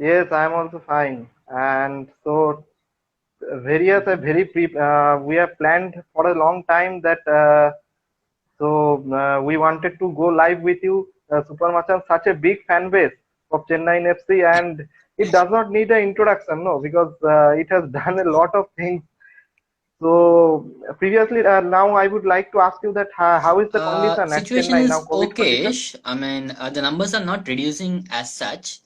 Yes, I am also fine. And so, various very we have planned for a long time that we wanted to go live with you. Supermachans such a big fan base of Chennaiyin FC, and it does not need an introduction, no, because it has done a lot of things. So previously, now I would like to ask you that how is the condition at Situation Chennai now, is COVID condition? okay-ish. I mean, the numbers are not reducing as such.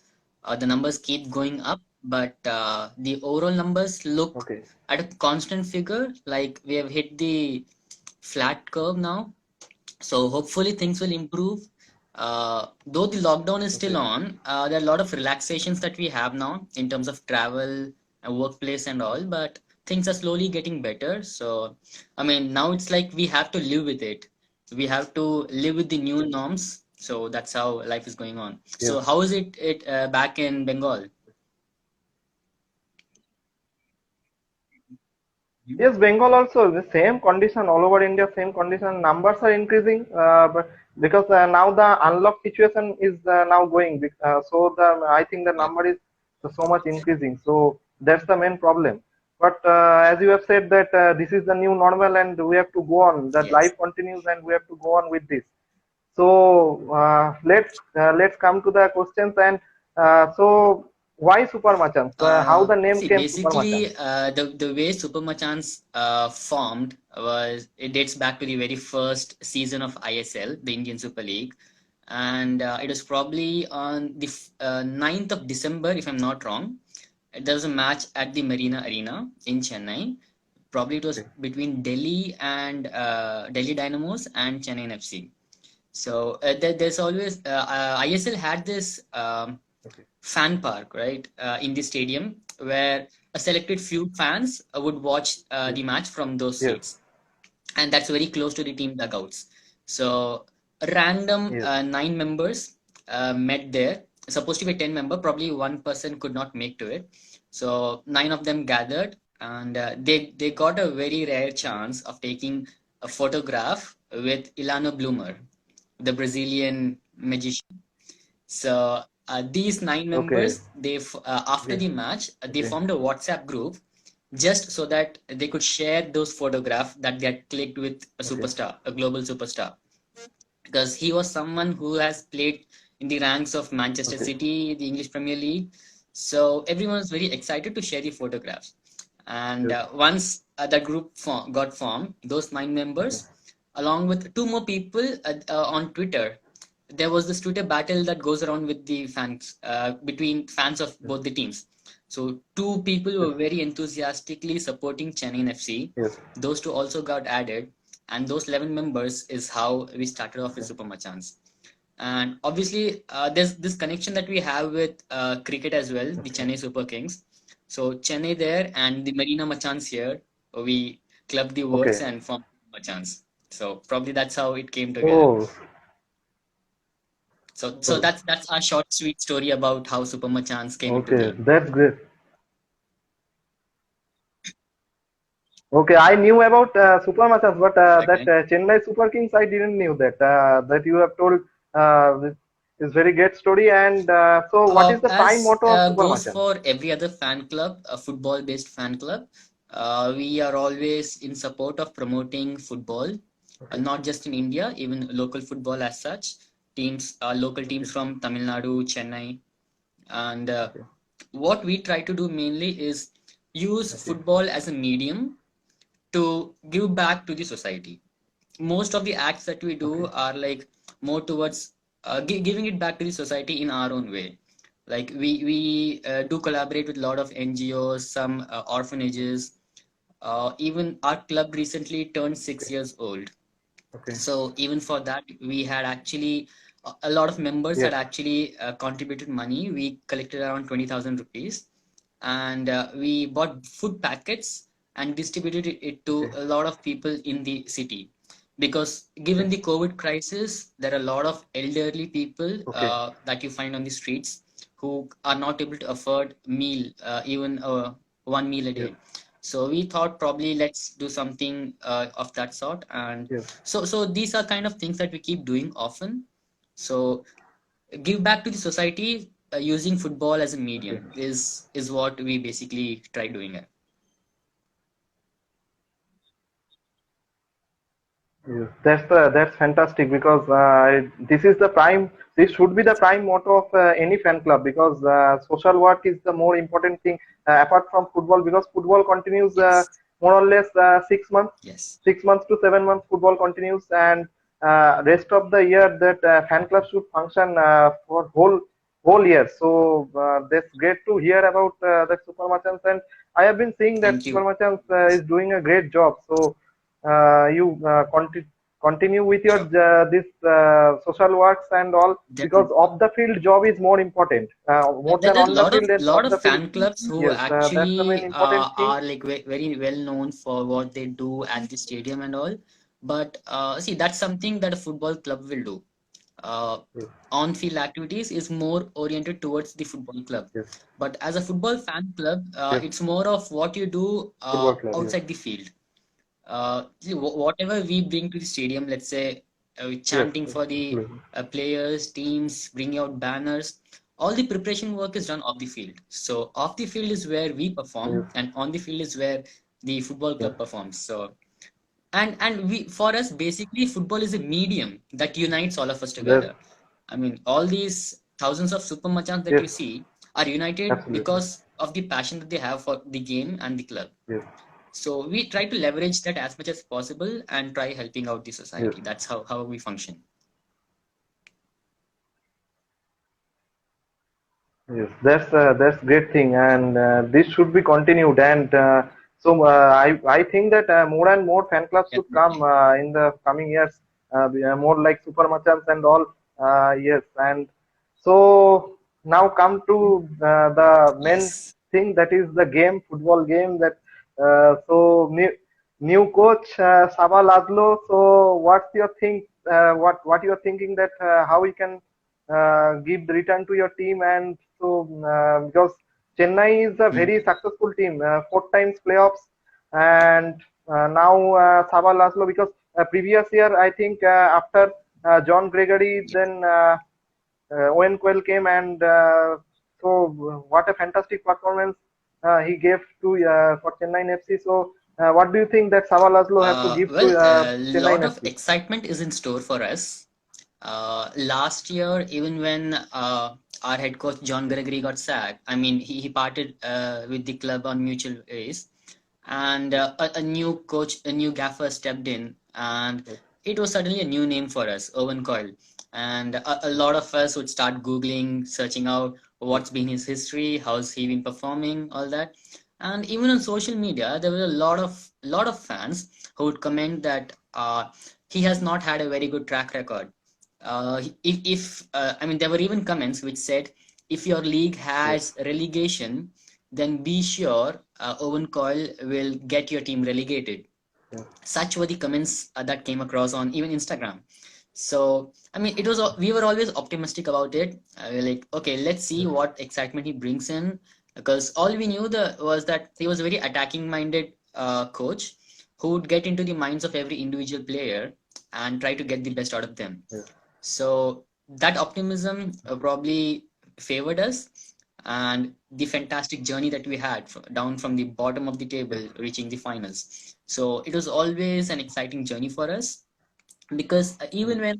The numbers keep going up, but the overall numbers look Okay. at a constant figure. Like we have hit the flat curve now. So hopefully things will improve. Though the lockdown is still Okay. on, there are a lot of relaxations that we have now in terms of travel and workplace and all, but things are slowly getting better. So, I mean, now it's like we have to live with it. We have to live with the new norms. So that's how life is going on. Yes. So how is it back in Bengal? Yes, Bengal also the same condition all over India, same condition. Numbers are increasing, but because now the unlock situation is now going, so the I think the Yeah. number is so much increasing. So that's the main problem. But as you have said that this is the new normal and we have to go on. That Yes. life continues and we have to go on with this. So let's come to the questions and so why Supermachans? How the name See, came Supermachans? basically, the way Supermachans formed was it dates back to the very first season of ISL, the Indian Super League, and it was probably on the 9th of December, if I'm not wrong. There was a match at the Marina Arena in Chennai. Probably it was Okay. between Delhi and Delhi Dynamos and Chennai FC. So there's always ISL had this. Okay. Fan park, right, in the stadium where a selected few fans would watch Yes. the match from those Yes. seats, and that's very close to the team dugouts. So random Yes. 9 members met there. Supposed to be a 10 member, probably one person could not make to it. So 9 of them gathered, and they got a very rare chance of taking a photograph with Ilano Bloomer, the Brazilian magician. So these 9 members, Okay. after Yes. the match, they Okay. formed a WhatsApp group just so that they could share those photographs that they had clicked with a Okay. superstar, a global superstar, because he was someone who has played in the ranks of Manchester Okay. City, the English Premier League. So everyone was very excited to share the photographs. And Yes. once that group got formed, those 9 members, Okay. along with 2 more people on Twitter, there was this Twitter battle that goes around with the fans between fans of Yes. both the teams. So 2 people Yes. were very enthusiastically supporting Chennaiyin FC. Yes. Those 2 also got added, and those 11 members is how we started off with Okay. Supermachans. And obviously, there's this connection that we have with cricket as well, the Okay. Chennai Super Kings. So Chennai there and the Marina Machans here, we clubbed the words Okay. and formed Machans. So probably that's how it came together. Oh. So Oh. that's our short sweet story about how Supermachans came into Okay. being. That's great. Okay, I knew about Supermachans, but that Okay. Chennai Super Kings, I didn't knew that. That you have told is very great story. And so, what is the prime As motto of goes Supermachans? for every other fan club, a football-based fan club, we are always in support of promoting football, Okay. not just in India, even local football as such. Teams, local Okay. teams from Tamil Nadu, Chennai, and Okay. what we try to do mainly is use Okay. football as a medium to give back to the society. Most of the acts that we do Okay. are like more towards giving it back to the society in our own way. Like we do collaborate with a lot of NGOs, some orphanages. Even our club recently turned Okay. 6 years old. Okay. So even for that, we had actually a lot of members had Yes. actually contributed money. We collected around 20,000 rupees, and we bought food packets and distributed it to Okay. a lot of people in the city. Because Okay. given the COVID crisis, there are a lot of elderly people Okay. that you find on the streets who are not able to afford meal, even one meal a Yes. day. So we thought probably let's do something of that sort, and Yes. so these are kind of things that we keep doing often. So give back to the society using football as a Okay. medium is what we basically try doing it. Yes, that's fantastic because this is the prime. This should be the prime motto of any fan club because social work is the more important thing apart from football because football continues Yes, more or less 6 months, yes. 6 months to 7 months. Football continues and rest of the year that fan club should function for whole year. So that's great to hear about the Supermachans and I have been seeing that Thank you. Supermachans is doing a great job. So you continue with your Sure. this social works and all because Definitely. off the field job is more important more than There's a on the field and lot off of the field. fan clubs who Yes, that's the main actually important thing. are like very well known for what they do at the stadium and all. But see, that's something that a football club will do. Uh, Yes, On-field activities is more oriented towards the football club. yes, But as a football fan club, yes, it's more of what you do football club. Yes, outside the field. See, whatever we bring to the stadium, let's say yes, chanting yes, for the absolutely. players, teams, bringing out banners, all the preparation work is done off the field. So off the field is where we Yes, perform, and on the field is where the football yes, club performs. So and we for us basically football is a medium that unites all of us yes, together. I mean, all these thousands of super machans that yes, you see are united absolutely. because of the passion that they have for the game and the club. Yes, So we try to leverage that as much as possible and try helping out the yes. society. That's how we function. Yes, that's great thing, and this should be continued. And I think that more and more fan clubs should come Definitely. in the coming years, more like Super Machans and all. Yes, and so now come to the main Yes. thing that is the game, football game. That so new coach Saba Laszlo. So what's your think? What you're thinking that how we can give the return to your team and so because Chennai is a very Mhm. successful team, 4 times playoffs, and now Saba Laszlo because previous year I think after John Gregory Yeah. then Owen Quell came and so what a fantastic performance he gave to for Chennai FC. So what do you think that Saba Laszlo have to give to Well, a Chennai lot of FC? excitement is in store for us. Last year, even when our head coach John Gregory got sacked, I mean, he parted with the club on mutual ways, and a new coach, a new gaffer stepped in, and Yes, it was suddenly a new name for us, Owen Coyle. And a lot of us would start Googling, searching out yes, what's been his history, how's he been performing, all that. And even on social media, there were a lot of fans who would comment that he has not had a very good track record. If I mean, there were even comments which said, if your league yes, has relegation, then be sure Owen Coyle will get your team relegated. yes, Such were the comments that came across on even Instagram. So I mean, it was we were always optimistic about it. We were like, okay, let's see yes, what excitement he brings in, because all we knew was that he was a very attacking minded coach who would get into the minds of every individual player and try to get the best out of them. yes, So that optimism probably favored us, and the fantastic journey that we had down from the bottom of the yes. table reaching the finals. So it was always an exciting journey for us, because Yes. even when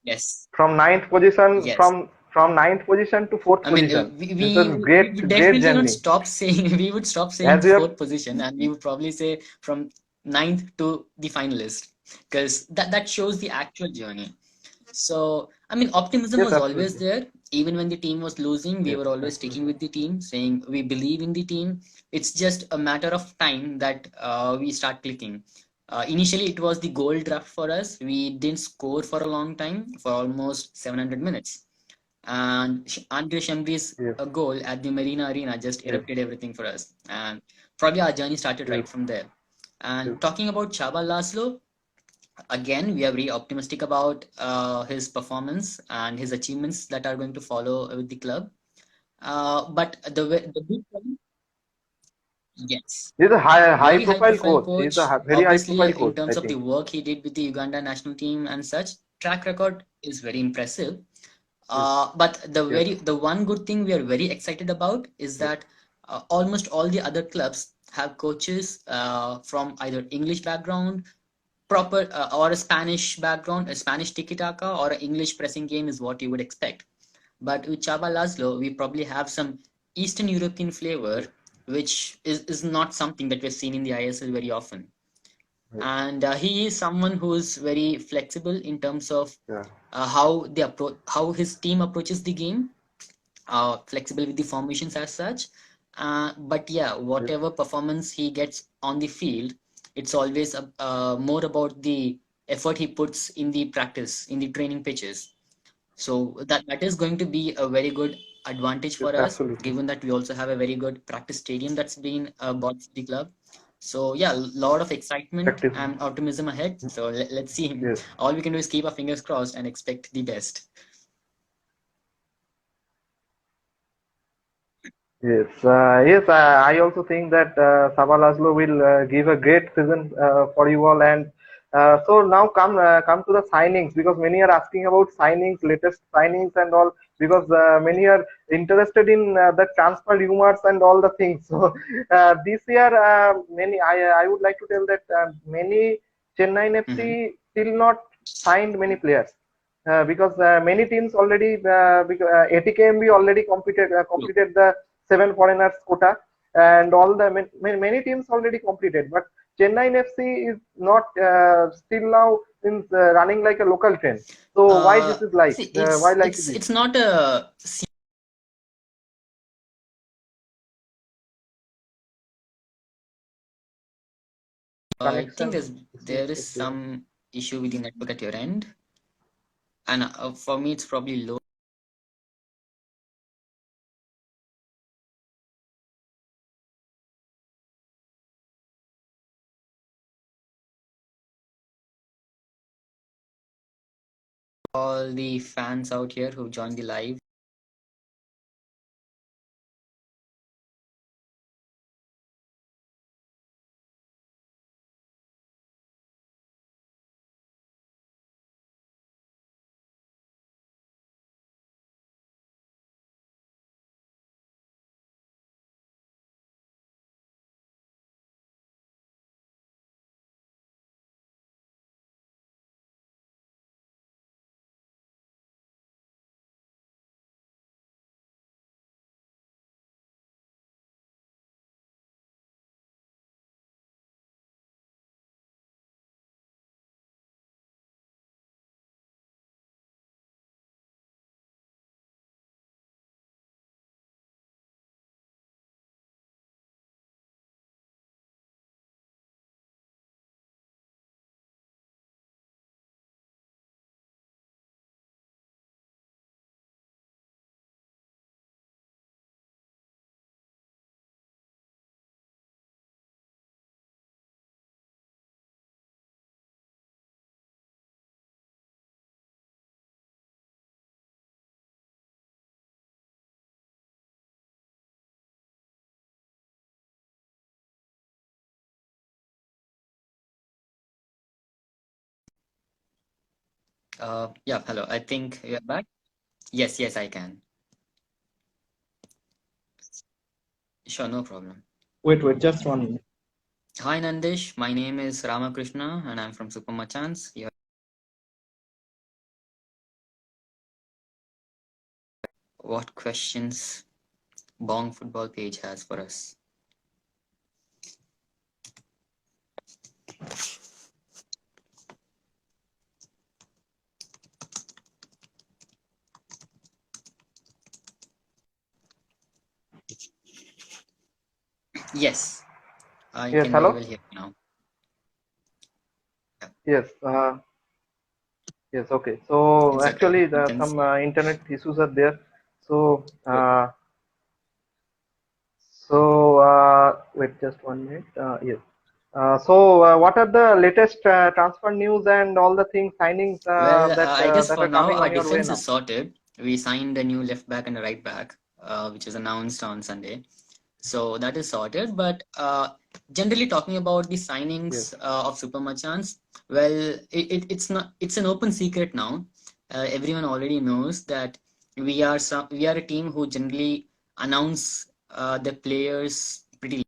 yes, From ninth position, yes, from ninth position to fourth I mean, position. we, This is a we great would great definitely not journey. stop saying, we would stop saying As you have fourth position, and we would probably say from ninth to the finalist, because that shows the actual journey. So, I mean, optimism yes, was always absolutely. there. Even when the team was losing, we Yes, were always sticking absolutely. with the team, saying we believe in the team. It's just a matter of time that we start clicking. Initially, it was the goal draft for us. We didn't score for a long time, for almost 700 minutes. And Andre Shambri's Yes, goal at the Marina Arena just yes, erupted everything for us. And probably our journey started yes, right from there. yes, And talking about Chaba Laszlo, again, we are very optimistic about his performance and his achievements that are going to follow with the club. But the big problem, yes, he's a high very high profile profile coach. He's a coach. very high Obviously, profile in coach, I terms of the think. work he did with the Uganda national team and such, track record is very impressive. But Yes. the one good thing we are very excited about is Yes. that almost all the other clubs have coaches from either English background, proper or a Spanish background, a Spanish tiki-taka or an English pressing game is what you would expect. But with Chaba Laszlo, we probably have some Eastern European flavor, Yes. which is not something that we've seen in the ISL very often. Yes. And he is someone who is very flexible in terms of Yeah. how his team approaches the game, flexible with the formations as such. But yeah, Yes. whatever performance he gets on the field, it's always more about the effort he puts in the practice, in the training pitches. So that is going to be a very good advantage Yes. for us, Absolutely. given that we also have a very good practice stadium that's been bought for the club. So yeah, a lot of excitement Practice. and optimism ahead. So let's see. Yes. All we can do is keep our fingers crossed and expect the best. Yes, yes. I also think that Saba Laszlo will give a great season for you all. And so now come to the signings, because many are asking about signings, latest signings, and all, because many are interested in the transfer rumors and all the things. So this year, many I would like to tell that many Chennai Mhm. FC still not signed many players. Because many teams already, because, ATKMB already True. completed the seven foreigners quota, and all the many teams already completed. But Chennai FC is not still now in running like a local train. So why this is like? See, Why like this? it's not a. I think Connection issues there is is there. some issue with the network at your end, and for me it's probably low. All the fans out here who joined the live. Yeah, hello. I think you're back. Yes, yes, I can. Sure, no problem. Wait, just 1 minute. Hi, Nandish. My name is Ramakrishna, and I'm from Supermachans. What questions Bong football page has for us? Yes, I Yes, can very hello. well hear you now. Yeah, Yes. Yes. Okay. So it's okay. actually, You can. some internet issues are there. So Good. wait, just 1 minute. Yes. So what are the latest transfer news and all the things signings Well, I guess that for are now coming our on your way defense now? is sorted. We signed a new left back and a right back, which is announced on Sunday. So that is sorted. But generally talking about the Yes. signings of Supermachans, well, it's not, it's an open secret now. Everyone already knows that we are a team who generally announce the players pretty.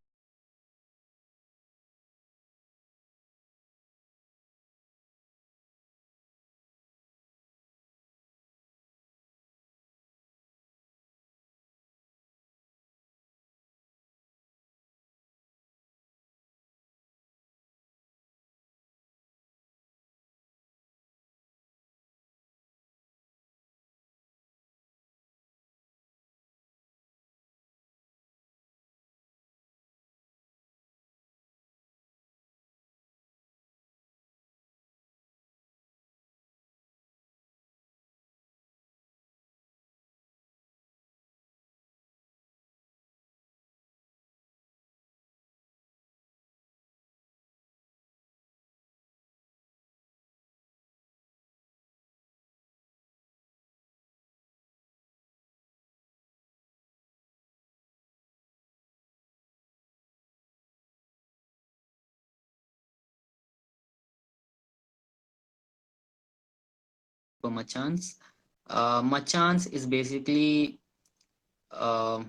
Supermachans. Machans is basically uh,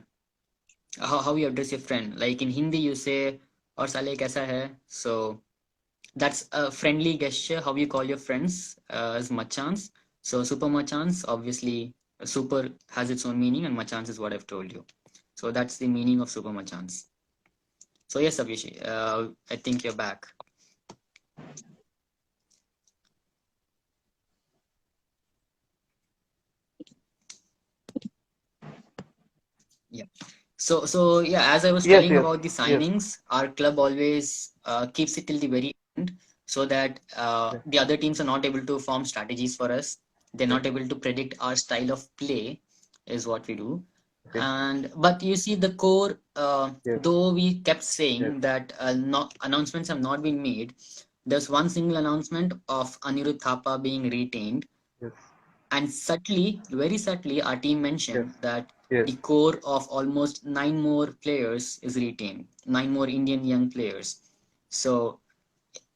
how you address your friend. Like in Hindi, you say, "और साले कैसा है?" So that's a friendly gesture. How you call your friends as Machans. So super Machans, obviously, super has its own meaning, and Machans is what I've told you. So that's the meaning of super Machans. So yes, Abhishi, I think you're back. Yeah. So yeah, as I was Yes, telling yes, about the yes, signings, our club always keeps it till the very end, so that yes, the other teams are not able to form strategies for us. They're yes. not able to predict our style of play, is what we do. Okay. And but you see, the core, Yes, though we kept yes, saying that not announcements have not been made. There's one single announcement of Anirudh Thapa being retained, yes, and subtly, very subtly, our team yes, mentioned that yes. the core of almost nine more players is retained, nine more Indian young players. So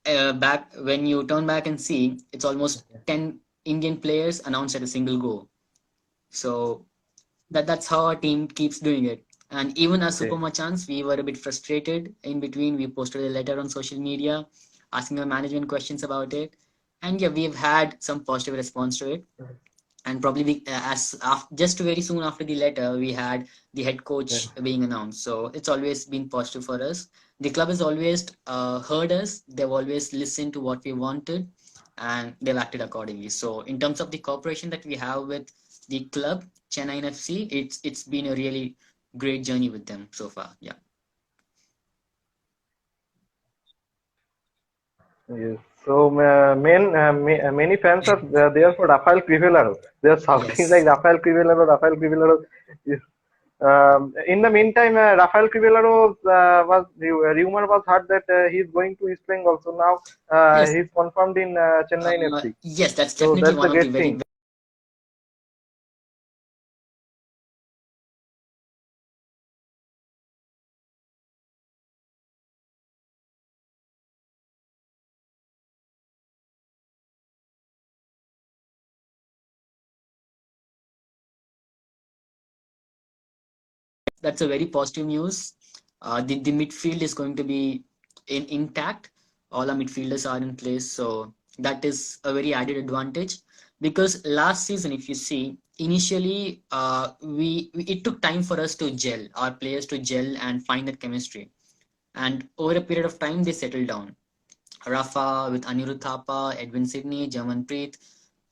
back when you turn back and see, it's almost Okay. 10 Indian players announced at a single go. So that's how our team keeps doing it. And even as Okay. Supermachans, we were a bit frustrated in between. We posted a letter on social media asking our management questions about it. And yeah, we've had some positive response to it. And probably just very soon after the letter, we had the head Yes. coach being announced. So it's always been positive for us. The club has always heard us. They've always listened to what we wanted, and they've acted accordingly. So in terms of the cooperation that we have with the club, Chennaiyin FC, it's been a really great journey with them so far. Yeah. Yes. So many fans are there for Rafael Crivellaro. They are shouting like Yes. Rafael Crivellaro, Rafael Crivellaro. Yes. In the meantime, Rafael Crivellaro rumor was heard that he's going to East Bengal. Also now Yes. he's confirmed in Chennai FC. Yes, that's So definitely that's one the of the great very. thing. That's a very positive news. The midfield is going to be intact. All our midfielders are in place, so that is a very added advantage. Because last season, if you see, initially we it took time for us to gel, our players to gel and find that chemistry. And over a period of time, they settled down. Rafa with Anirudh Thapa, Edwin Sydney, Germanpreet,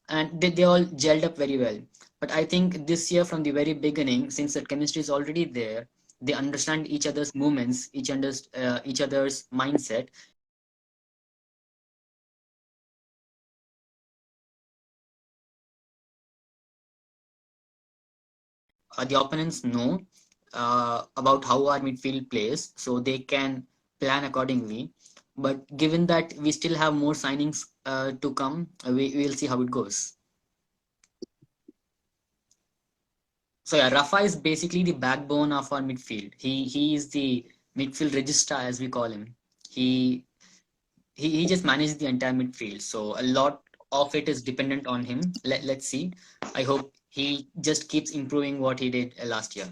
and they all gelled up very well. But I think this year, from the very beginning, since that chemistry is already there, they understand each other's movements, each other's mindset. The opponents know about how our midfield plays, so they can plan accordingly. But given that we still have more signings to come, we'll see how it goes. So yeah, Rafa is basically the backbone of our midfield. He is the midfield registrar, as we call him. He he just manages the entire midfield. So a lot. of it is dependent on him. Let's see. I hope he just keeps improving what he did last year.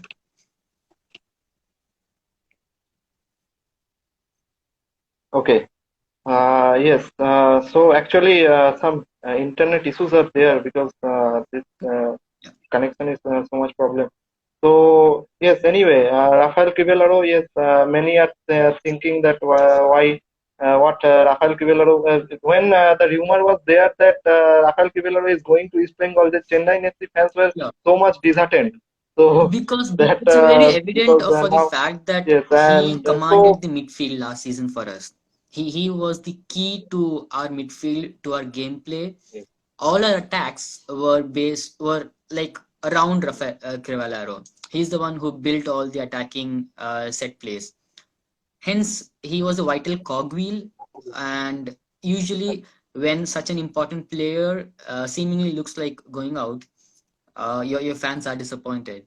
Okay. Yes. So actually, some internet issues are there because this Yeah. connection is so much problem. So yes. Anyway, Rafael Crivellaro. Yes. Many are thinking that why. What Rafael Crivellaro, when the rumor was there that Rafael Crivellaro is going to East Bengal, the Chennai FC fans were Yeah. so much disheartened. So Because that it's a very evident because for the now fact that yes, he and so commanded the midfield last season for us. He was the key to our midfield, to our gameplay. yes, All our attacks were like around Rafael Crivellaro. He's the one who built all the attacking set plays. Hence, he was a vital cogwheel, and usually when such an important player seemingly looks like going out, your fans are disappointed.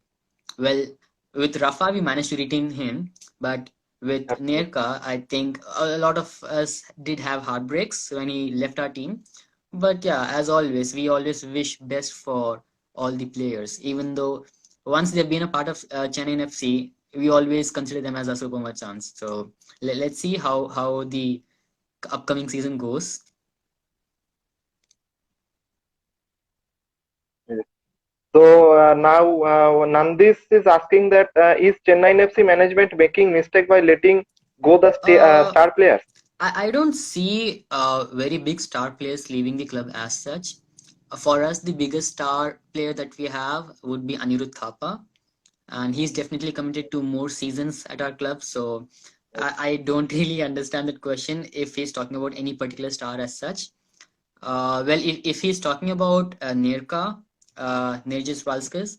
Well, with Rafa, we managed to retain him, but with absolutely. Nerka, I think a lot of us did have heartbreaks when he left our team. But yeah, as always, we always wish best for all the players. Even though once they've been a part of Chennai FC, we always consider them as a Supermachans. So let's see how the upcoming season goes. Yes. So now Nandis is asking that is Chennai FC management making mistake by letting go the Uh, star players? I don't see very big star players leaving the club as such. For us, the biggest star player that we have would be Anirudh Thapa, and he's definitely committed to more seasons at our club. So I don't really understand that question if he's talking about any particular star as such. Well, if he's talking about Nerka, Nerjis Valskis,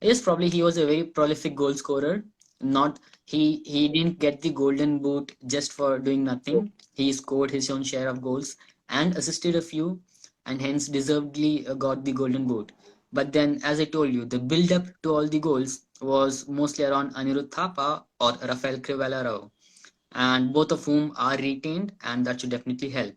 yes, probably he was a very prolific goal scorer. Not he didn't get the golden boot just for doing nothing. He scored his own share of goals and assisted a few, and hence deservedly got the golden boot. But then, as I told you, the build up to all the goals was mostly around Anirudh Thapa or Rafael Crivellaro, and both of whom are retained, and that should definitely help.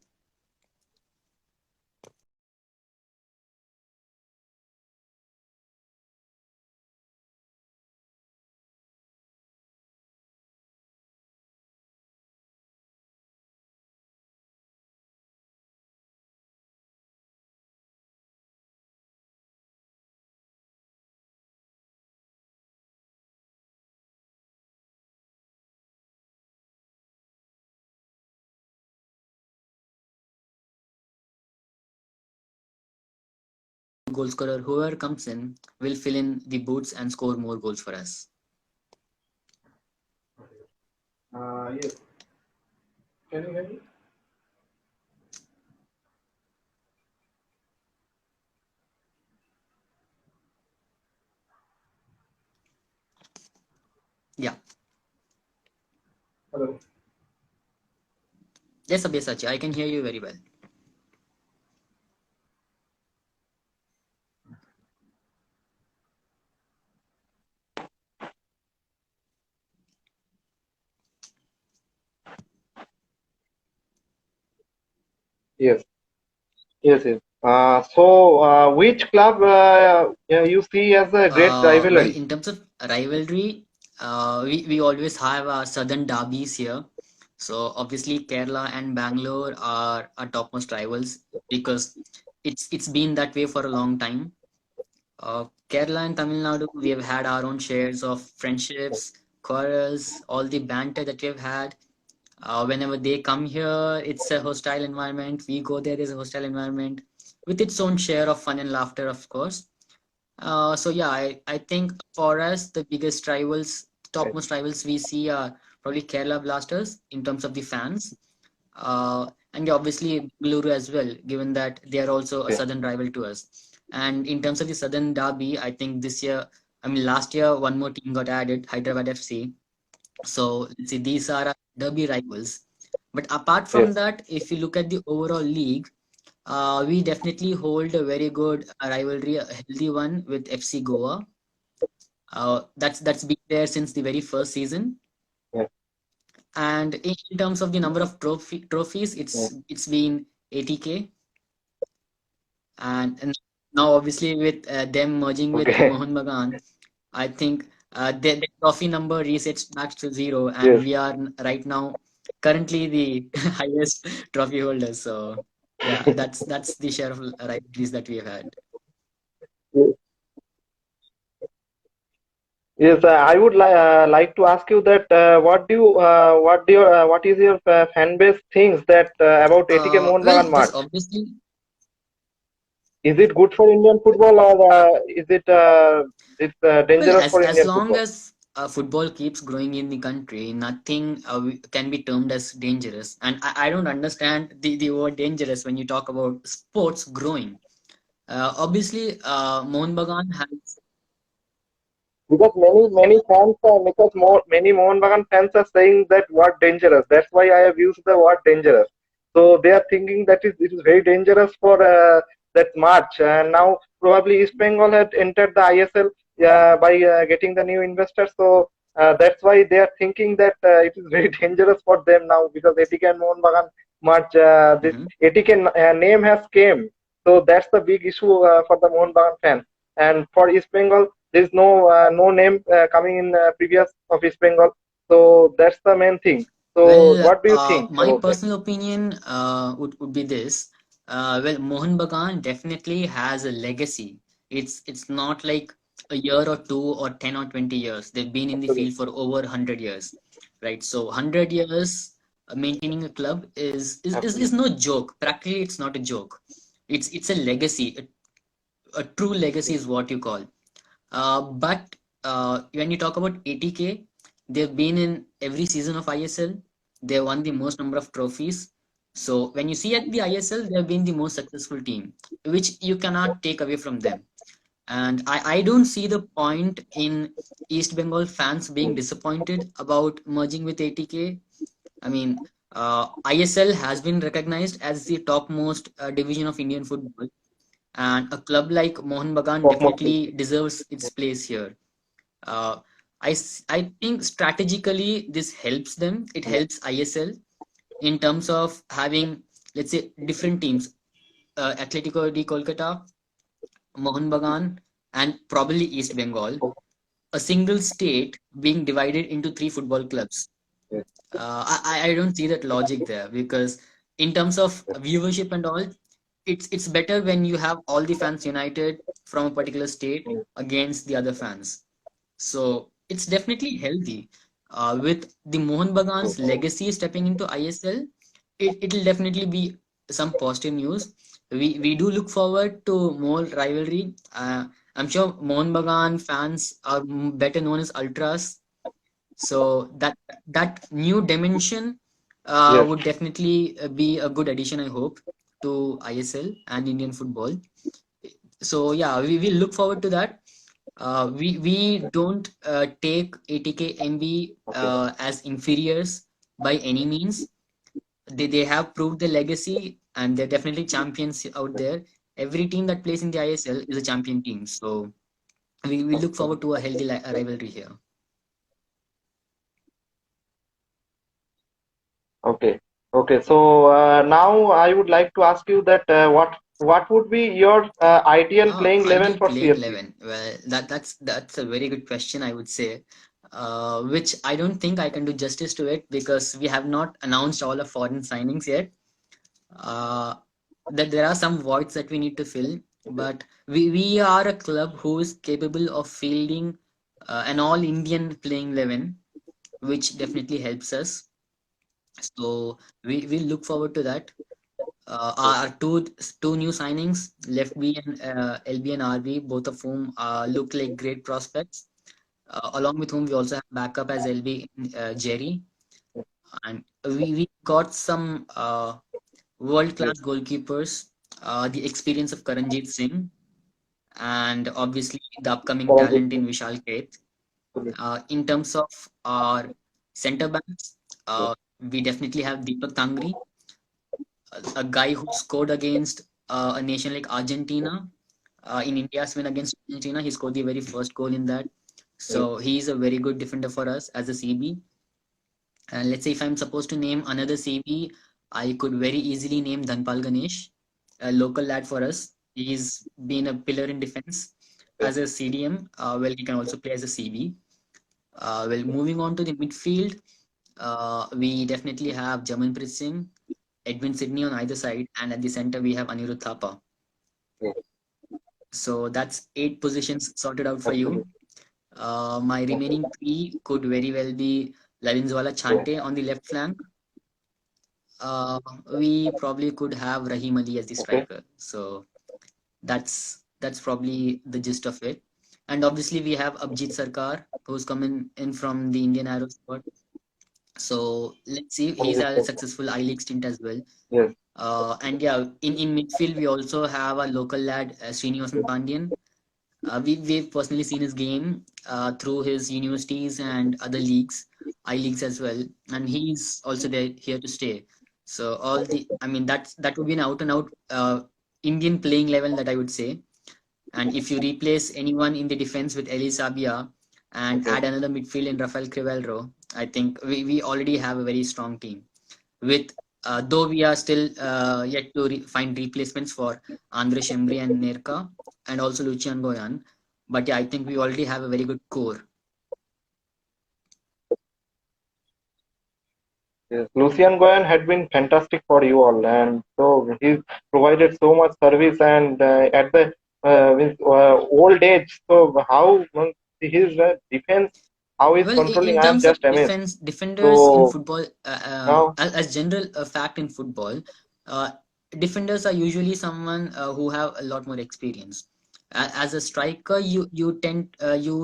Goal scorer, whoever comes in, will fill in the boots and score more goals for us. Yes. Can you hear me? Yeah. Hello. Yes, Abhyasachi, I can hear you very well. Yes. Yes. Yes. So which club yeah, you see as a great Well, rivalry? in terms of rivalry, we always have our southern derbies here. So obviously Kerala and Bangalore are our topmost rivals because it's been that way for a long time. Kerala and Tamil Nadu, we have had our own shares of friendships, quarrels, all the banter that we have had. Whenever they come here, it's a hostile environment. We go there, there's a hostile environment with its own share of fun and laughter, of course. So yeah, I think for us, the biggest rivals, Yes. topmost rivals we see are probably Kerala Blasters in terms of the fans. And obviously Bengaluru as well, given that they are also a Okay. southern rival to us. And in terms of the southern derby, I think this year, I mean last year, one more team got added, Hyderabad FC. So let's see, these are our derby rivals. But apart from Yes. that, if you look at the overall league, we definitely hold a very good rivalry, a healthy one with FC Goa. That's been there since the very first season. Yes. And in terms of the number of trophies, Yes. it's been 80K. and now obviously with them merging with Okay. Mohun Bagan, I think the trophy number resets back to zero, and Yes. we are right now currently the highest trophy holders. So yeah, that's the share of rivalries that we have had. Yes, I would like to ask you that what is your fan base thinks that about ATK Mohun Well, Bagan this March? obviously, Is it good for Indian football, or is it well, dangerous for as Indian long football? as football keeps growing in the country, nothing can be termed as dangerous. And I don't understand the word dangerous when you talk about sports growing. Obviously, Mohun Bagan has. Because many Mohun Bagan fans are saying that word dangerous. That's why I have used the word dangerous. So they are thinking that it is very dangerous for that March. And now probably East Bengal had entered the ISL by getting the new investors. So that's why they are thinking that it is very dangerous for them now, because ATK and Mohun Bagan March, this Mhm. ATK name has came. So that's the big issue for the Mohun Bagan fans. And for East Bengal, there is no name coming in previous of East Bengal. So that's the main thing. So Well, what do you think my about that? personal opinion would be this. Well, Mohun Bagan definitely has a legacy. It's not like a year or two or 10 or 20 years. They've been in the field for over 100 years, right? So 100 years maintaining a club is Absolutely. no joke. Practically, it's not a joke. It's a legacy. A true legacy is what you call. But when you talk about ATK, they've been in every season of ISL. They won the most number of trophies. So when you see at the ISL, they've been the most successful team, which you cannot take away from them. And I don't see the point in East Bengal fans being disappointed about merging with ATK. I mean, ISL has been recognized as the topmost division of Indian football, and a club like Mohun Bagan Topmost. definitely deserves its place here. Uh, I think strategically this helps them. It helps ISL in terms of having, let's say, different teams, Atletico de Kolkata, Mohun Bagan, and probably East Bengal. A single state being divided into three football clubs. I don't see that logic there, because in terms of viewership and all, it's better when you have all the fans united from a particular state against the other fans. So it's definitely healthy. With the Mohun Bagan's legacy stepping into ISL, it'll definitely be some positive news. We do look forward to more rivalry. I'm sure Mohun Bagan fans are better known as ultras, so that new dimension Yes. would definitely be a good addition, I hope, to ISL and Indian football. So yeah, we look forward to that. We don't take ATK MB Okay. as inferiors by any means. They have proved their legacy, and they're definitely champions out there. Every team that plays in the ISL is a champion team. So we look forward to a healthy rivalry here. Okay. Okay. So now I would like to ask you that what would be your ideal playing 11 Ideal for playing CFC? 11. Well, that's a very good question, I would say, which I don't think I can do justice to it, because we have not announced all the foreign signings yet. Uh, that there are some voids that we need to fill, but we are a club who is capable of fielding an all Indian playing 11, which definitely helps us. So we look forward to that. Our two new signings, Left B and LB and RB, both of whom look like great prospects. Along with whom we also have backup as LB, Jerry, and we got some world Yes. class goalkeepers. The experience of Karanjit Singh, and obviously the upcoming Currently. talent in Vishal Kait. In terms of our center backs, we definitely have Deepak Tangri, a guy who scored against a nation like Argentina. In India's win against Argentina, he scored the very first goal in that. So he's a very good defender for us as a CB. And let's say if I'm supposed to name another CB, I could very easily name Dhanpal Ganesh, a local lad for us. He's been a pillar in defense as a CDM. Well, he can also play as a CB. Well, moving on to the midfield, we definitely have Jamanpreet Singh, Edwin Sydney on either side, and at the center we have Anirudh Thapa. Yes, So that's 8 positions sorted out for you. absolutely. My Okay. remaining three could very well be Lalinzwala Yes, Chante on the left flank. Uh, we probably could have Rahim Ali as the okay. striker. So that's probably the gist of it. And obviously we have Abhijit Sarkar who's coming in from the Indian Arrow squad. So let's see. He's Abhijit had a Sarkar. successful I League stint as well. Yes, And yeah, in midfield we also have a local lad Srinivasan Pandian. We've personally seen his game through his universities and other leagues, I leagues as well, and he's also there here to stay. So all the, I mean, that would be an out and out Indian playing level that I would say. And if you replace anyone in the defense with Eli Sabia and okay. add another midfield in Rafael Crivelro, I think we already have a very strong team. With though we are still yet to find replacements for Andre Shembri and Nerka and also Lucian Goyan, but yeah, I think we already have a very good core. Yes, Lucian Goyan had been fantastic for you all, and so he provided so much service. And at the with, old age, so how his defense, how he's Well, controlling, in I am terms of just amazed. defense, defenders in So football, now, as general fact in football, uh, defenders are usually someone who have a lot more experience. As a striker, you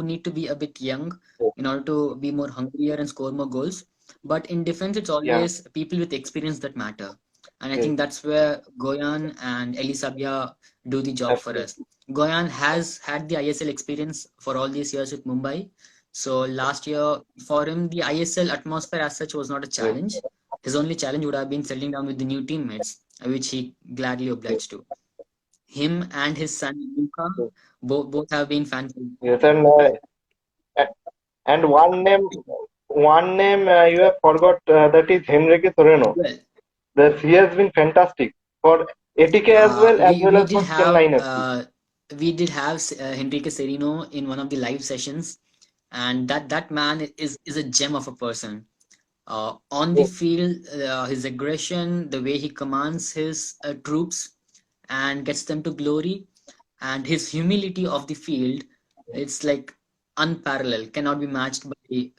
need to be a bit young in order to be more hungrier and score more goals. But in defense, it's yeah, always people with experience that matter, and I yes, think that's where Goyan and Elisabia do the job for us. absolutely, Goyan has had the ISL experience for all these years with Mumbai, so last year for him, the ISL atmosphere as such was not a yes, challenge. His only challenge would have been settling down with the new teammates, which he gladly yes, obliged to. Him and his son Luca yes, both have been fan yes, and one name you have forgot, that is Henrique Soreno. well. That he has been fantastic for ATK as We well we as did for have Chennaiyin FC. Henrique Serino in one of the live sessions, and that man is a gem of a person. On the Yes, field, his aggression, the way he commands his troops and gets them to glory, and his humility of the field, it's like unparalleled, cannot be matched by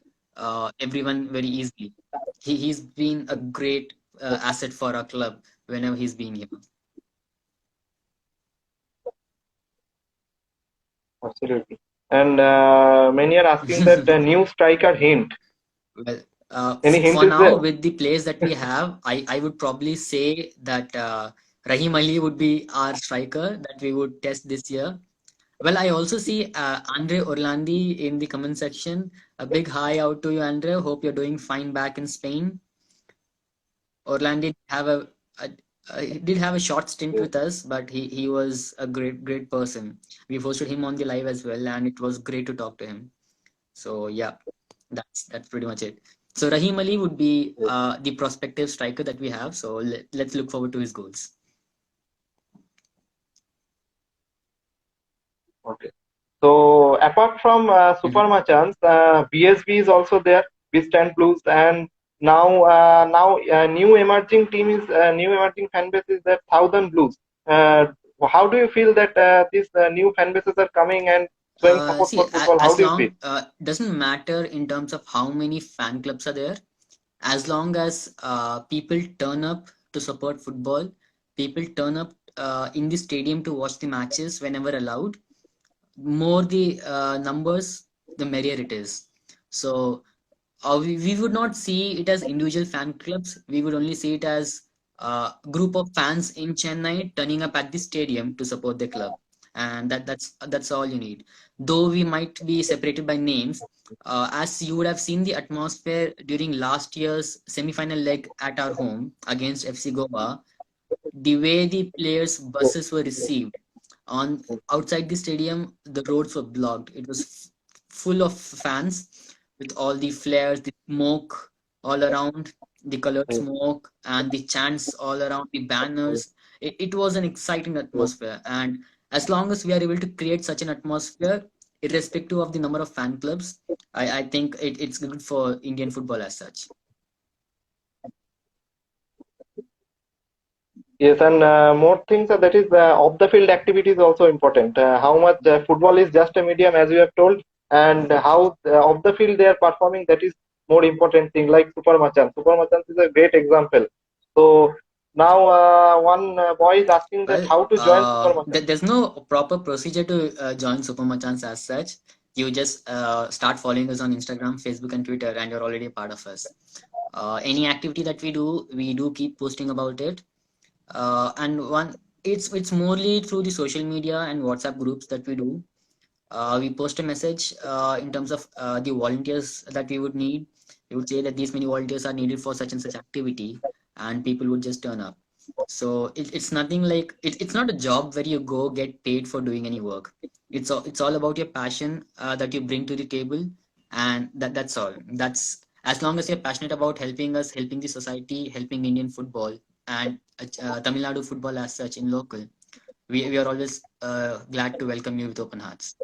everyone very easily. He's been a great asset for our club whenever he's been here. absolutely. And many are asking that new striker hint. Well, Any hint for is now, there? with the players that we have, I would probably say that Rahim Ali would be our striker that we would test this year. Well, I also see Andre Orlandi in the comment section. A big hi out to you, Andre. Hope you're doing fine back in Spain. Orlando he did have a short stint Yes, with us, but he was a great person. We hosted him on the live as well, and it was great to talk to him. So yeah, that's pretty much it. So Rahim Ali would be yes. the prospective striker that we have. So let's look forward to his goals. Okay. So apart from Mhm. Supermachans, BSB is also there. Beast and Blues, and now new emerging team is new emerging fan base is that Thousand Blues. Uh, how do you feel that these new fan bases are coming and showing support See, for football? How as do you feel? long doesn't matter in terms of how many fan clubs are there, as long as people turn up to support football, people turn up in the stadium to watch the matches whenever allowed. More the numbers, the merrier it is. So we would not see it as individual fan clubs. We would only see it as a group of fans in Chennai turning up at the stadium to support their club, and that's all you need. Though we might be separated by names, as you would have seen the atmosphere during last year's semi-final leg at our home against FC Goa, the way the players' Yes, buses were received on outside the stadium, the roads were blocked. It was full of fans with all the flares, the smoke all around, the colored yes, smoke, and the chants all around the yes, banners. it was an exciting Yes. atmosphere. And as long as we are able to create such an atmosphere, irrespective of the number of fan clubs, I think it's good for Indian football as such. Yes, and more things that is off the field activity is also important. How much football is just a medium, as you have told, and how off the field they are performing, that is more important thing. Like Supermachans. Supermachans is a great example. So now one boy is asking that Well, how to join Supermachans. there's no proper procedure to join Supermachans as such. You just start following us on Instagram, Facebook, and Twitter, and you're already a part of us. Any activity that we do keep posting about it. And one, it's morely through the social media and WhatsApp groups that we do. We post a message in terms of the volunteers that we would need. We would say that these many volunteers are needed for such and such activity, and people would just turn up. So it's nothing like it's not a job where you go get paid for doing any work. It's all about your passion that you bring to the table, and that's all. That's as long as you're passionate about helping us, helping the society, helping Indian football and Tamil Nadu football as such in local. We are always glad to welcome you with open hearts.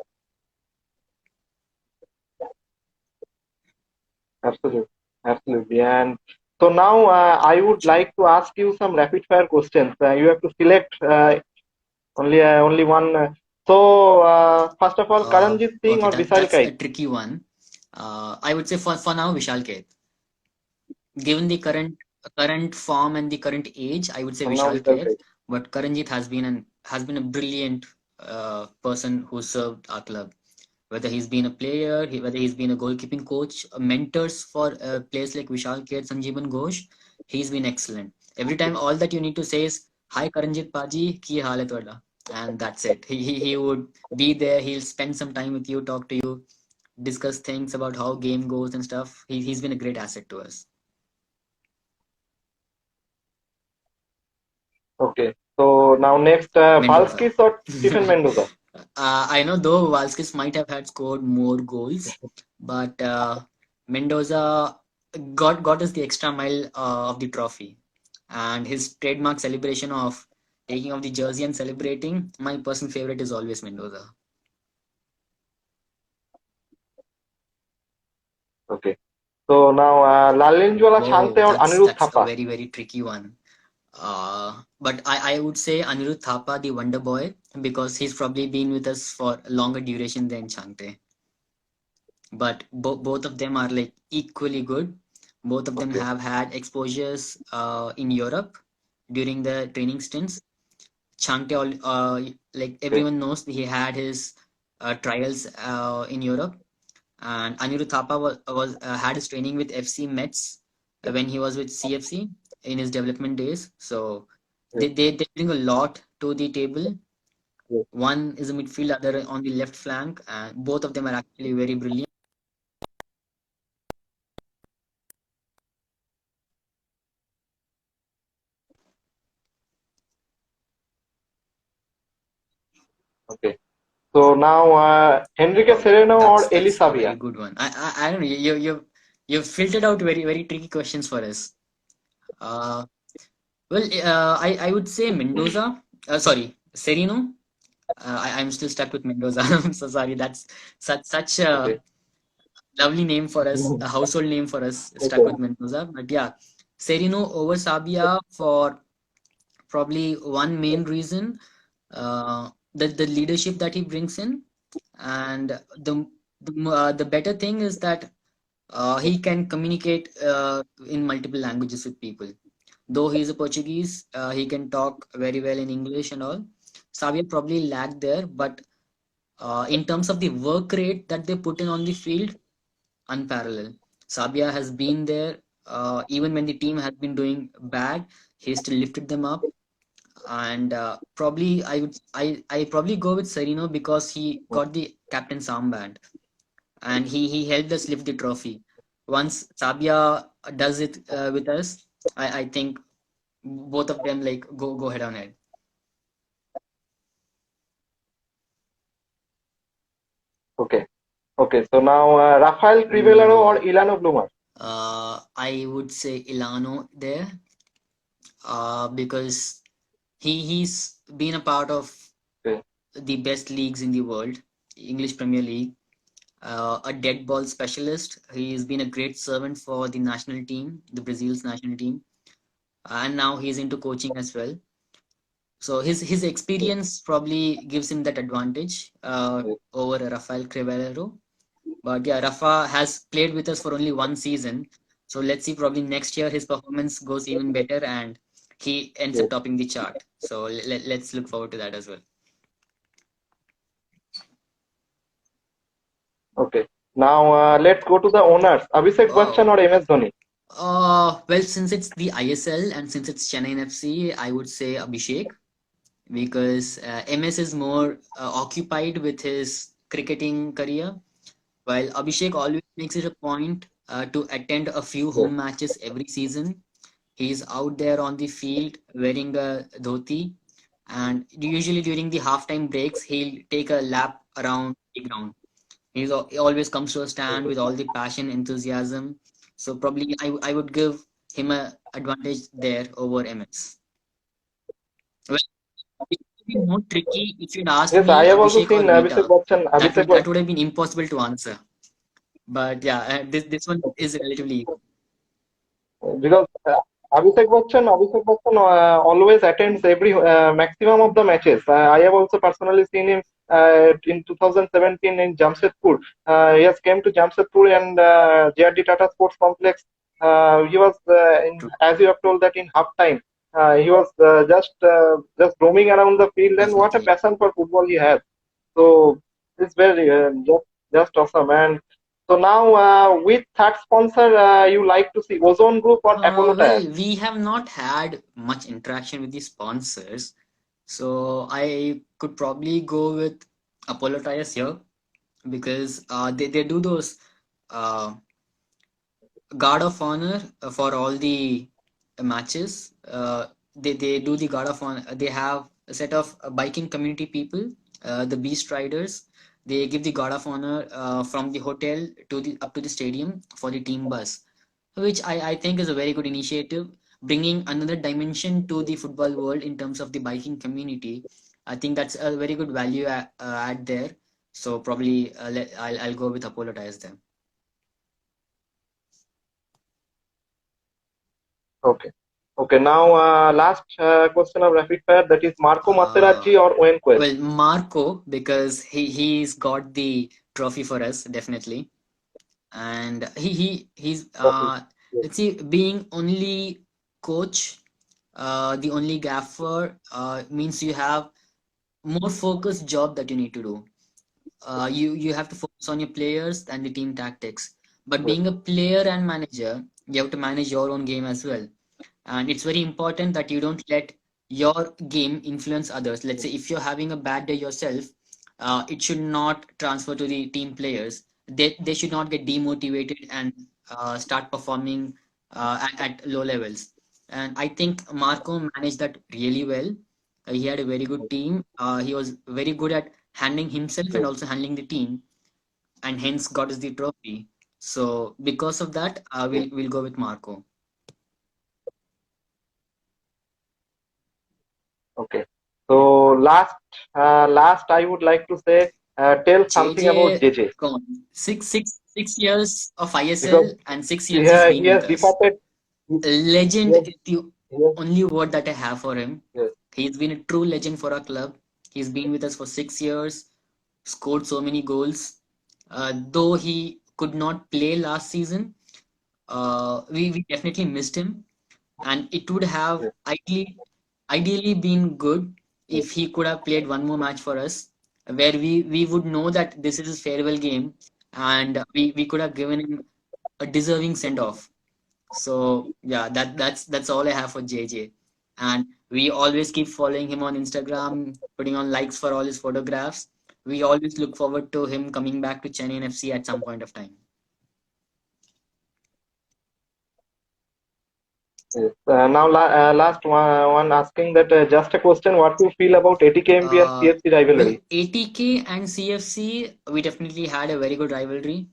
Absolutely, absolutely. And so now I would Sure. like to ask you some rapid fire questions. You have to select only one. So first of all, Karanjit Singh Okay, or Vishal that's a Kait? tricky one. I would say for now, Vishal Keth. Given the current form and the current age, I would say For now, Vishal Vishal Keth. Kait. But Karanjit has been a brilliant person who served our club. Whether he's been a player, whether he's been a goalkeeping coach, mentors for players like Vishal Keth, Sanjeevan Ghosh, he's been excellent. Every time, all that you need to say is, "Hi, Karanjit Paji, ki haal hai toda?" And that's it. He would be there. He'll spend some time with you, talk to you, discuss things about how game goes and stuff. He's been a great asset to us. Okay. So now next, Mendoza. Valskis or Stephen Mendoza? I know though Valskis might have had scored more goals, but Mendoza got us the extra mile of the trophy, and his trademark celebration of taking off the jersey and celebrating. My personal favorite is always Mendoza. Okay. So now Lalinjwala Chhangte Oh, or that's Anirudh that's a Thapa? very tricky one. But I would say Anirudh Thapa, the Wonder Boy, because he's probably been with us for a longer duration than Changte. But both of them are like equally good. Both of them Okay. have had exposures in Europe during the training stints. Changte, like Okay. everyone knows, he had his trials in Europe, and Anirudh Thapa was had his training with FC Metz when he was with CFC in his development days. So Yes. they bring a lot to the table. Yes. One is a midfield, other on the left flank, and both of them are actually very brilliant. Okay. So now Enrique Oh, Sereno or that's a very Elisavia? good one. I don't know. You've filtered out very tricky questions for us. Uh, I would say Mendoza. Sorry, Serino. I'm still stuck with Mendoza. I'm so sorry. That's such a Okay. lovely name for us, a household name for us. Stuck Okay. with Mendoza, but yeah, Serino over Sabia for probably one main reason. The leadership that he brings in, and the better thing is that he can communicate in multiple languages with people. Though he is a Portuguese, he can talk very well in English and all. Xavier probably lagged there, but in terms of the work rate that they put in on the field, unparalleled. Sabia has been there even when the team has been doing bad. He still lifted them up, and probably I probably go with Serino because he got the captain's armband, and he helped us lift the trophy. Once Sabia does it with us, I think both of them like go head on head. Okay. Okay. So now Rafael Crivellaro or Ooh, Ilano Bloomer? I would say Ilano there because He's been a part of Okay. the best leagues in the world, English Premier League. A dead ball specialist. He's been a great servant for the national team, the Brazil's national team, and now he's into coaching as well. So his Yes. experience probably gives him that advantage Yes. over Rafael Crivellaro. But yeah, Rafa has played with us for only one season. So let's see, probably next year his performance goes even better and he ends Yes. up topping the chart. So let's look forward to that as well. Okay. Now let's go to the owners. Abhishek Bachchan Wow. or MS Dhoni? Well, since it's the ISL and since it's Chennai FC, I would say Abhishek because MS is more occupied with his cricketing career, while Abhishek always makes it a point to attend a few Yes. home matches every season. He's out there on the field wearing a dhoti, and usually during the halftime breaks, he'll take a lap around the ground. He always comes to a stand with all the passion, enthusiasm. So probably I would give him a advantage there over MS. Well, it would be more tricky if you'd asked Yes, I me have also Abhishek or seen Abhishek Mita. Bachchan. That would have been impossible to answer. But yeah, this one is relatively Because Abhishek Bachchan always attends every maximum of the matches. I have also personally seen him in 2017 in Jamshedpur. He has came to Jamshedpur and JRD Tata Sports Complex. He was true. as you have told that in half time. He was just roaming around the field, and what a Definitely. passion for football he has. So it's very just awesome. And so now, with third sponsor, you like to see Ozone Group or Apollo Tires? Well, we have not had much interaction with the sponsors, so I could probably go with Apollo Tires here because they do those uh, guard of honor for all the matches. They do the guard of honor. They have a set of biking community people, the Beast Riders. They give the guard of honor from the hotel to the up to the stadium for the team bus, which I think is a very good initiative, bringing another dimension to the football world in terms of the biking community. I think that's a very good value add there. So probably I'll go with Apollo Tires there. Okay. Okay. Now, last question of rapid fire, that is Marco Uh, Materazzi or Owen Quest? well, Marco, because he's got the trophy for us definitely, and he's Trophy. Yes. let's see, being only coach, the only gaffer means you have more focused job that you need to do. You have to focus on your players and the team tactics. But Yes. being a player and manager, you have to manage your own game as well. And it's very important that you don't let your game influence others. Let's say if you're having a bad day yourself, it should not transfer to the team players. They should not get demotivated and start performing at low levels. And I think Marco managed that really well. He had a very good team. He was very good at handling himself and Yes. also handling the team, and hence got us the trophy. So because of that, Yes. we'll go with Marco. Okay. So last I would like to say, tell something about JJ, JJ, come on, 6 years of ISL because and 6 years he's he been with has us. departed. He, he Legend has, is the he has, only word that I have for him. yes. He's been a true legend for our club. He's been with us for 6 years, scored so many goals. Though he could not play last season, we definitely missed him, and it would have Yes. ideally been good Yes. if he could have played one more match for us, where we would know that this is his farewell game, and we could have given him a deserving send off. So yeah, that's all I have for JJ, and we always keep following him on Instagram, putting on likes for all his photographs. We always look forward to him coming back to Chennai FC at some point of time. Yes. Now, last one asking that just a question: what do you feel about ATKMP and CFC Well, rivalry? ATK and CFC, we definitely had a very good rivalry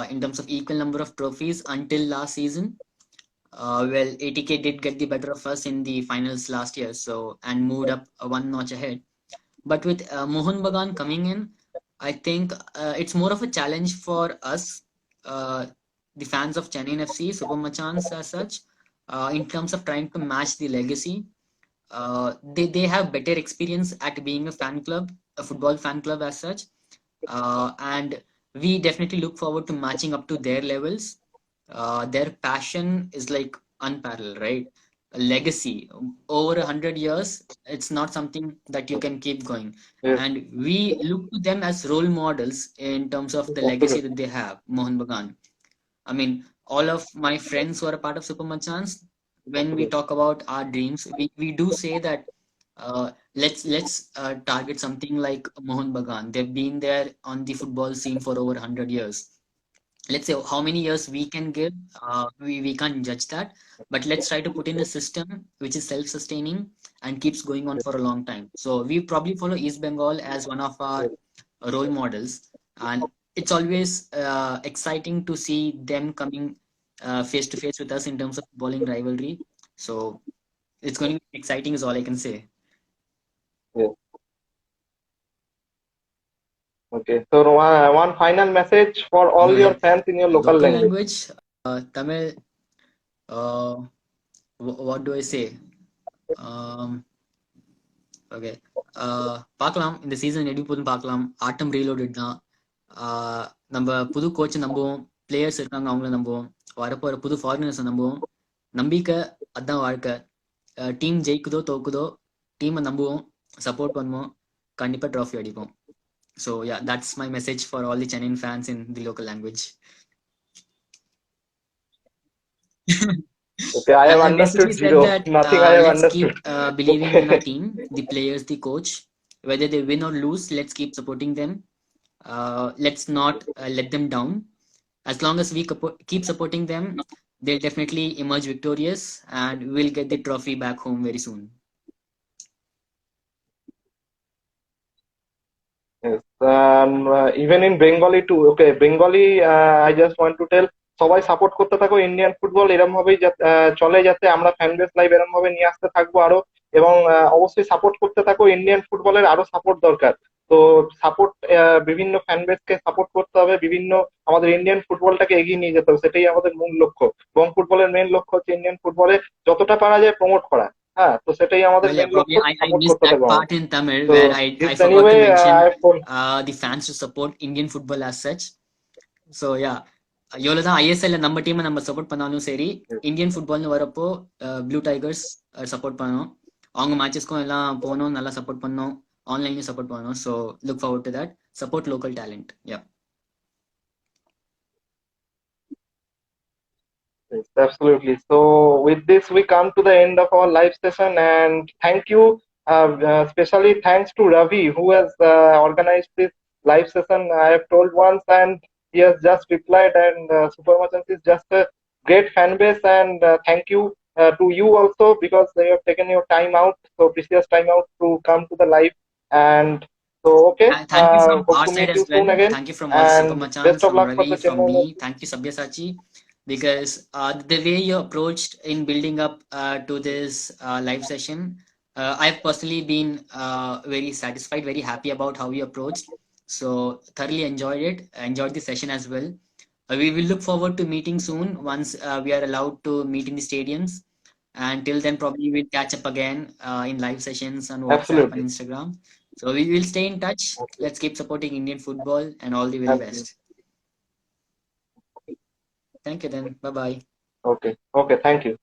in terms of equal number of trophies until last season. Well, ATK did get the better of us in the finals last year, so and moved up one notch ahead. But with Mohun Bagan coming in, I think it's more of a challenge for us, uh, the fans of Chennaiyin FC, Supermachans as such, in terms of trying to match the legacy. They have better experience at being a fan club, a football fan club as such, and we definitely look forward to matching up to their levels. Their passion is like unparalleled, right? A legacy over 100 years. It's not something that you can keep going, Yes, and we look to them as role models in terms of the legacy absolutely. that they have. Mohan Bagan. I mean, all of my friends who are a part of Supermachans, when we Absolutely. talk about our dreams, we do say that let's target something like Mohan Bagan. They've been there on the football scene for over 100 years. Let's say how many years we can give, we can't judge that, but let's try to put in a system which is self-sustaining and keeps going on for a long time. So we probably follow East Bengal as one of our Yes, role models, and it's always exciting to see them coming face to face with us in terms of bowling rivalry. So it's going to be exciting is all I can say. yes. Okay. So one final message for No, all your yeah. fans in your local Local language. language, Tamil, uh, what do I say? Um, okay பார்க்கலாம் இந்த season எப்படி போதும் பார்க்கலாம். ஆட்டம் reloaded தான். நம்ம புது கோச்சை நம்புவோம், players இருக்காங்க அவங்கள நம்புவோம், வரப்போற புது ஃபாரினர்ஸை நம்புவோம். நம்பிக்கை அதான் வாழ்க்கை. டீம் ஜெயிக்குதோ தோக்குதோ டீமை நம்புவோம், சப்போர்ட் பண்ணுவோம், கண்டிப்பா ட்ராஃபி அடிப்போம். So ya, that's my message for all the Chennaiyin fans in the local language. Okay, I have I basically understood said zero. that Nothing I have let's understood. keep believing in our Okay. team, the players, the coach. Whether they win or lose, let's keep supporting them. Let's not let them down. As long as we keep supporting them, they'll definitely emerge victorious and we'll get the trophy back home very soon. Yes, even in Bengali too. Okay, Bengali, I just want to tell সবাই support করতে থাকো Indian football এরকম ভাবেই চলে, যাতে আমরা fan base live এরকম ভাবে নিয়ে আসতে থাকবো আরো। এবং অবশ্যই সাপোর্ট করতে থাকো, ইন্ডিয়ান ফুটবলের আরো সাপোর্ট দরকার। তো সাপোর্ট, বিভিন্ন ফ্যান বেসকে সাপোর্ট করতে হবে, বিভিন্ন আমাদের ইন্ডিয়ান ফুটবলটাকে এগিয়ে নিয়ে যেতে হবে, সেটাই আমাদের মূল লক্ষ্য। এবং ফুটবলের মেন লক্ষ্য হচ্ছে ইন্ডিয়ান ফুটবলে যতটা পারা যায় প্রমোট করা। হ্যাঁ, তো সেটাই আমাদের Well, yeah, মেন probably লক্ষ্য, I সাপোর্ট missed করতে that থাকবো আমরা। part in Tamil তো where I this forgot to anyway, mention I told. the fans to support Indian football as such. So yeah, எவ்வளோதான் ஐஎஸ்எல்ல நம்ம டீமை நம்ம சப்போர்ட் பண்ணாலும் சரி, இந்தியன் ஃபுட்பால்னு வரப்போ ப்ளூ டைகர்ஸ் சப்போர்ட் பண்ணணும். அவங்க மேட்சஸ்க்கும் எல்லாம் போகணும், நல்லா சப்போர்ட் பண்ணணும், ஆன்லைன்லையும் சப்போர்ட் பண்ணணும். So look forward to that. Support local talent. Yeah. Yes, absolutely. So with this, we come to the end of our live session, and thank you, especially thanks to Ravi who has organized this live session. I have told once, and he has just replied. And Supermachans is just a great fan base, and thank you to you also, because you have taken your time out, so precious time out to come to the live. And so okay, Thank you from hope our to side meet as you well. soon again, Thank you from all the and best Supermachans, of from luck for Ravi, the from Chennai. me. Thank you, Sabyasachi, because the way you approached in building up to this live session, I've personally been very satisfied, very happy about how you approached. So thoroughly enjoyed it, enjoyed the session as well. We will look forward to meeting soon once we are allowed to meet in the stadiums. And till then, probably we'll catch up again in live sessions on WhatsApp and Absolutely, Instagram. So we will stay in touch. absolutely, Let's keep supporting Indian football and all the very absolutely. best. Thank you then. Bye bye. Okay, okay, thank you.